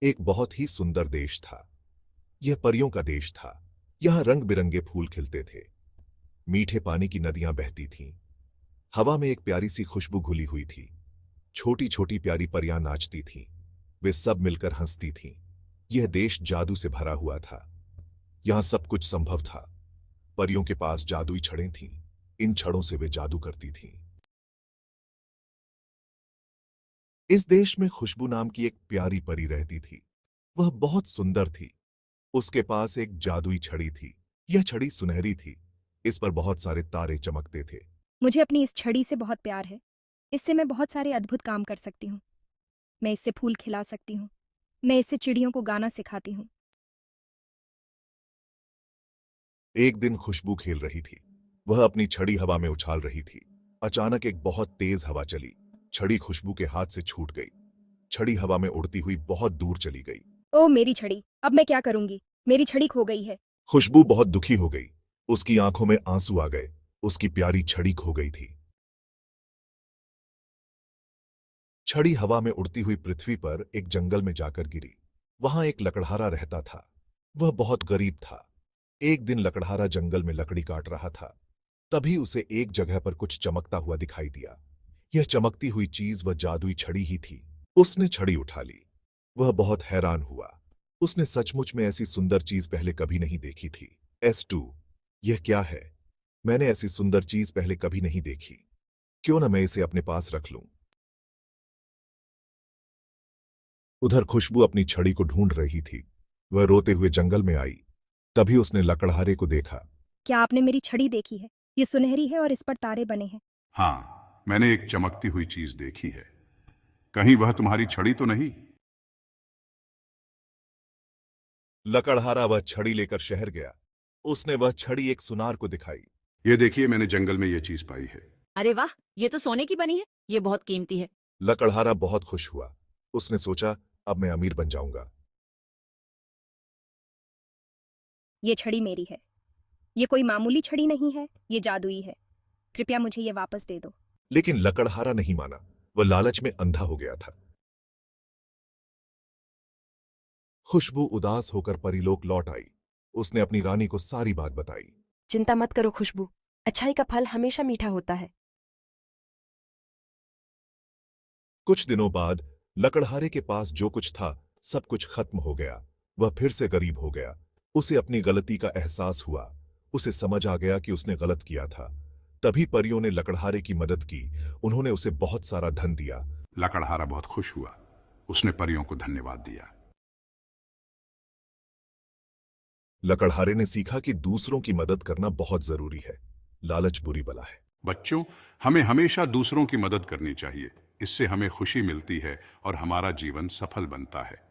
एक बहुत ही सुंदर देश था। यह परियों का देश था। यहां रंग बिरंगे फूल खिलते थे। मीठे पानी की नदियां बहती थीं। हवा में एक प्यारी सी खुशबू घुली हुई थी। छोटी छोटी प्यारी परियां नाचती थीं। वे सब मिलकर हंसती थीं। यह देश जादू से भरा हुआ था। यहां सब कुछ संभव था। परियों के पास जादुई छड़ें थीं। इन छड़ों से वे जादू करती थीं। इस देश में खुशबू नाम की एक प्यारी परी रहती थी। वह बहुत सुंदर थी। उसके पास एक जादुई छड़ी थी। यह छड़ी सुनहरी थी। इस पर बहुत सारे तारे चमकते थे। मुझे अपनी इस छड़ी से बहुत प्यार है। इससे मैं बहुत सारे अद्भुत काम कर सकती हूँ। मैं इससे फूल खिला सकती हूँ। मैं इससे चिड़ियों को गाना सिखाती हूँ। एक दिन खुशबू खेल रही थी। वह अपनी छड़ी हवा में उछाल रही थी। अचानक एक बहुत तेज हवा चली। छड़ी खुशबू के हाथ से छूट गई। छड़ी हवा में उड़ती हुई बहुत दूर चली गई। ओह मेरी छड़ी, अब मैं क्या करूंगी? मेरी छड़ी खो गई है। खुशबू बहुत दुखी हो गई। उसकी आंखों में आंसू आ गए। उसकी प्यारी छड़ी खो गई थी। छड़ी हवा में उड़ती हुई पृथ्वी पर एक जंगल में जाकर गिरी। वहां एक लकड़हारा रहता था। वह बहुत गरीब था। एक दिन लकड़हारा जंगल में लकड़ी काट रहा था। तभी उसे एक जगह पर कुछ चमकता हुआ दिखाई दिया। यह चमकती हुई चीज वह जादुई छड़ी ही थी। उसने छड़ी उठा ली। वह बहुत हैरान हुआ। उसने सचमुच में ऐसी सुंदर चीज पहले कभी नहीं देखी थी। S2, यह क्या है? मैंने ऐसी सुंदर चीज पहले कभी नहीं देखी। क्यों न मैं इसे अपने पास रख लूं? उधर खुशबू अपनी छड़ी को ढूंढ रही थी। वह रोते हुए जंगल में आई। तभी उसने लकड़हारे को देखा। क्या आपने मेरी छड़ी देखी है? ये सुनहरी है और इस पर तारे बने हैं। हाँ, मैंने एक चमकती हुई चीज देखी है। कहीं वह तुम्हारी छड़ी तो नहीं? लकड़हारा वह छड़ी लेकर शहर गया। उसने वह छड़ी एक सुनार को दिखाई। ये देखिए, मैंने जंगल में ये चीज पाई है। अरे वाह, ये तो सोने की बनी है। ये बहुत कीमती है। लकड़हारा बहुत खुश हुआ। उसने सोचा, अब मैं अमीर बन जाऊंगा। ये छड़ी मेरी है। ये कोई मामूली छड़ी नहीं है, ये जादुई है। कृपया मुझे ये वापस दे दो। लेकिन लकड़हारा नहीं माना। वह लालच में अंधा हो गया था। खुशबू उदास होकर परीलोक लौट आई। उसने अपनी रानी को सारी बात बताई। चिंता मत करो खुशबू, अच्छाई का फल हमेशा मीठा होता है। कुछ दिनों बाद लकड़हारे के पास जो कुछ था सब कुछ खत्म हो गया। वह फिर से गरीब हो गया। उसे अपनी गलती का एहसास हुआ। उसे समझ आ गया कि उसने गलत किया था। तभी परियों ने लकड़हारे की मदद की। उन्होंने उसे बहुत सारा धन दिया। लकड़हारा बहुत खुश हुआ। उसने परियों को धन्यवाद दिया। लकड़हारे ने सीखा कि दूसरों की मदद करना बहुत जरूरी है। लालच बुरी बला है। बच्चों, हमें हमेशा दूसरों की मदद करनी चाहिए। इससे हमें खुशी मिलती है और हमारा जीवन सफल बनता है।